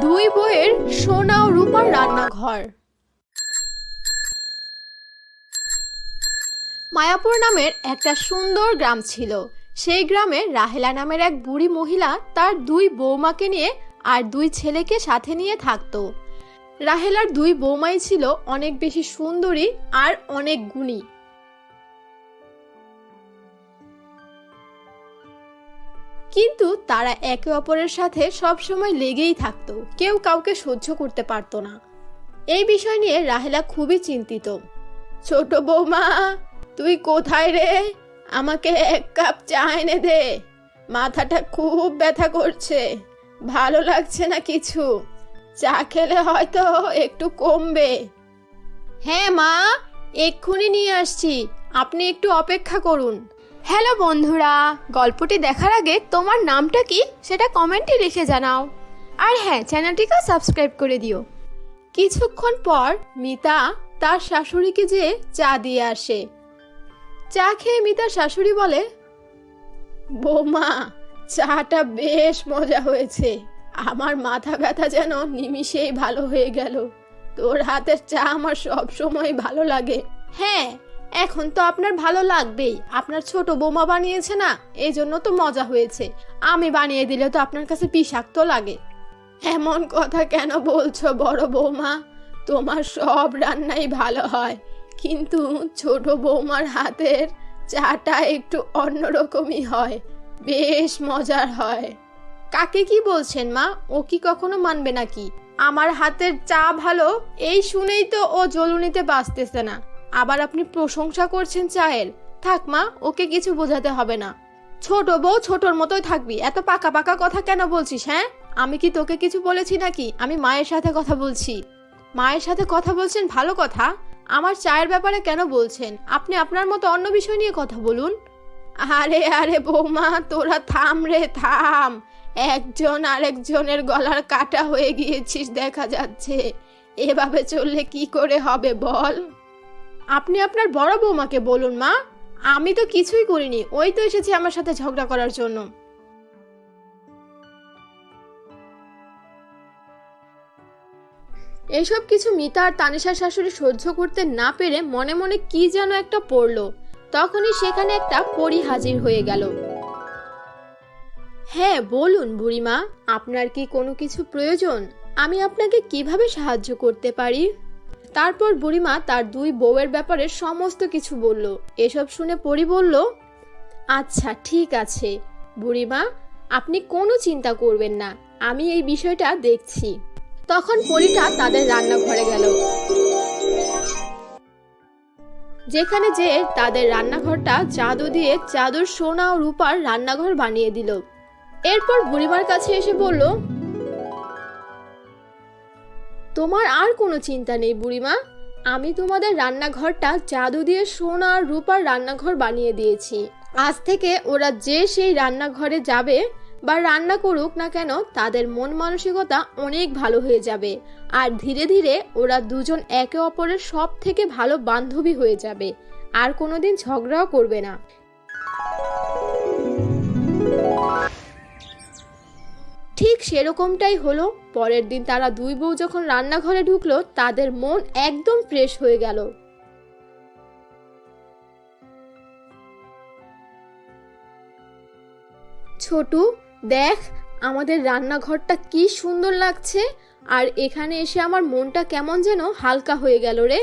দুই বউয়ের সোনা ও রূপার রান্নাঘর। মায়াপুর নামের একটা সুন্দর গ্রাম ছিল। সেই গ্রামে রাহেলা নামের এক বুড়ি মহিলা তার দুই বৌমাকে নিয়ে আর দুই ছেলেকে সাথে নিয়ে থাকতো। রাহেলার দুই বৌমাই ছিল অনেক বেশি সুন্দরী আর অনেক গুণী। কিন্তু তারা একে অপরের সাথে সবসময় লেগেই থাকতো, কেউ কাউকে সহ্য করতে পারতো না। এই বিষয় নিয়ে রাহেলা খুবই চিন্তিত। ছোট বৌমা, তুই কোথায় রে? আমাকে এক কাপ চা এনে দে, মাথাটা খুব ব্যথা করছে, ভালো লাগছে না কিছু, চা খেলে হয়তো একটু কমবে। হ্যাঁ মা, এক্ষুনি নিয়ে আসছি, আপনি একটু অপেক্ষা করুন। হ্যালো বন্ধুরা, গল্পটি দেখার আগে তোমার নামটা কি সেটা কমেন্টে লিখে জানাও, আর হ্যাঁ, চ্যানেলটিকে সাবস্ক্রাইব করে দিও। কিছুক্ষণ পর মিতা তার শাশুড়িকে যেয়ে চা দিয়ে আসে। চা খেয়ে মিতার শাশুড়ি বলে, বৌমা, চাটা বেশ মজা হয়েছে, আমার মাথা ব্যথা যেন নিমিষেই ভালো হয়ে গেল। তোর হাতের চা আমার সব সময় ভালো লাগে। হ্যাঁ, এখন তো আপনার ভালো লাগবেই, আপনার ছোট বৌমা বানিয়েছে না, এই জন্য তো মজা হয়েছে। আমি বানিয়ে দিলে তো আপনার কাছে বিষাক্ত লাগে। এমন কথা কেন বলছো বড় বৌমা? তোমার সব রান্নাই ভালো হয়, কিন্তু ছোট বৌমার হাতের চাটা একটু অন্যরকমই হয়, বেশ মজার হয়। কাকে কি বলছেন মা? ও কি কখনো মানবে নাকি? আমার হাতের চা ভালো এই শুনেই তো ও জ্বলুনিতে বাঁচতেছে না, আবার আপনি প্রশংসা করছেন চায়ের। থাক মা, ওকে কিছু বোঝাতে হবে না। ছোট বউ ছোটর মতোই থাকবি, এত পাকা পাকা কথা কেন বলছিস? হ্যাঁ, আমি কি তোকে কিছু বলেছি নাকি? আমি মায়ের সাথে কথা বলছি। মায়ের সাথে কথা বলছেন ভালো কথা, আমার চায়ের ব্যাপারে কেন বলছেন? আপনি আপনার মতো অন্য বিষয় নিয়ে কথা বলুন। আরে আরে বৌমা, তোরা থাম রে থাম, একজন আরেকজনের গলার কাটা হয়ে গিয়েছিস দেখা যাচ্ছে। এভাবে চললে কি করে হবে বল? আপনি আপনার বড় বৌমাকে বলুন মা, আমি তো কিছুই করিনি, ওই তো এসেছে আমার সাথে ঝগড়া করার জন্য। এইসব কিছু মিতা আর তানিশার শাশুড়ি সহ্য করতে না পেরে মনে মনে কি যেন একটা পড়লো। তখনই সেখানে একটা পরী হাজির হয়ে গেল। হ্যাঁ বলুন বুড়িমা, আপনার কি কোনো কিছু প্রয়োজন? আমি আপনাকে কিভাবে সাহায্য করতে পারি? তারপর বুড়িমা তার দুই বউয়ের ব্যাপারে সমস্ত কিছু বলল। এসব শুনে পরী বলল, আচ্ছা ঠিক আছে বুড়িমা, আপনি কোনো চিন্তা করবেন না, আমি এই বিষয়টা দেখছি। তখন পরীটা তাদের রান্নাঘরে গেল, যেখানে যে তাদের রান্নাঘরটা জাদু দিয়ে জাদুর সোনা ও রূপার রান্নাঘর বানিয়ে দিল। এরপর বুড়িমার কাছে এসে বলল, তোমার আর কোনো চিন্তা নেই বুড়িমা, আমি তোমাদের রান্নাঘরটা জাদু দিয়ে সোনা আর রূপার রান্নাঘর বানিয়ে দিয়েছি। আজ থেকে ওরা যে সেই রান্নাঘরে যাবে বা রান্না করুক না কেন, তাদের মন মানসিকতা অনেক ভালো হয়ে যাবে, আর ধীরে ধীরে ওরা দুজন একে অপরের সব থেকে ভালো বান্ধবী হয়ে যাবে, আর কোনোদিন ঝগড়াও করবে না। ঠিক সেরকমটাই হলো। পরের দিন তারা দুই বউ যখন রান্নাঘরে ঢুকলো, তাদের মন একদম ফ্রেশ হয়ে গেল। ছোটু, দেখ আমাদের রান্নাঘরটা কি সুন্দর লাগছে, আর এখানে এসে আমার মনটা কেমন যেন হালকা হয়ে গেল রে।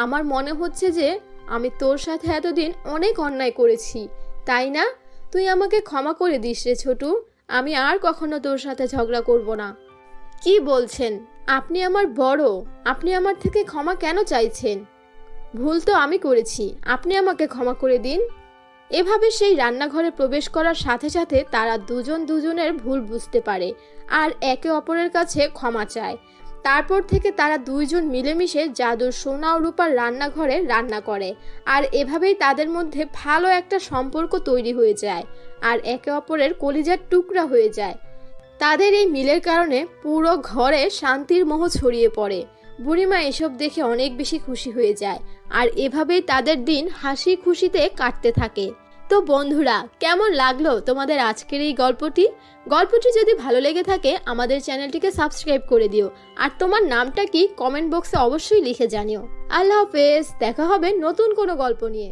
আমার মনে হচ্ছে যে আমি তোর সাথে এতদিন অনেক অন্যায় করেছি, তাই না? তুই আমাকে ক্ষমা করে দিস রে ছোটু, আমি আর কখনো তোর সাথে ঝগড়া করব না। কি বলছেন? আপনি আমার বড়, আপনি আমার থেকে ক্ষমা কেন চাইছেন? ভুল তো আমি করেছি, আপনি আমাকে ক্ষমা করে দিন। এভাবে সেই রান্নাঘরে প্রবেশ করার সাথে সাথে তারা দুজন দুজনের ভুল বুঝতে পারে আর একে অপরের কাছে ক্ষমা চায়। তারপর থেকে তারা দুইজন মিলেমিশে জাদুর সোনা ও রূপার রান্নাঘরে রান্না করে, আর এভাবেই তাদের মধ্যে ভালো একটা সম্পর্ক তৈরি হয়ে যায় আর একে অপরের কলিজার টুকরা হয়ে যায়। তাদের এই মিলের কারণে পুরো ঘরে শান্তির মোহ ছড়িয়ে পড়ে। বুড়িমা এসব দেখে অনেক বেশি খুশি হয়ে যায়, আর এভাবেই তাদের দিন হাসি খুশিতে কাটতে থাকে। তো বন্ধুরা, কেমন লাগলো তোমাদের আজকের এই গল্পটি যদি ভালো লেগে থাকে আমাদের চ্যানেলটিকে সাবস্ক্রাইব করে দিও। আর তোমার নামটা কি কমেন্ট বক্সে অবশ্যই লিখে জানিও। আল্লাহ হাফেজ, দেখা হবে নতুন কোনো গল্প নিয়ে।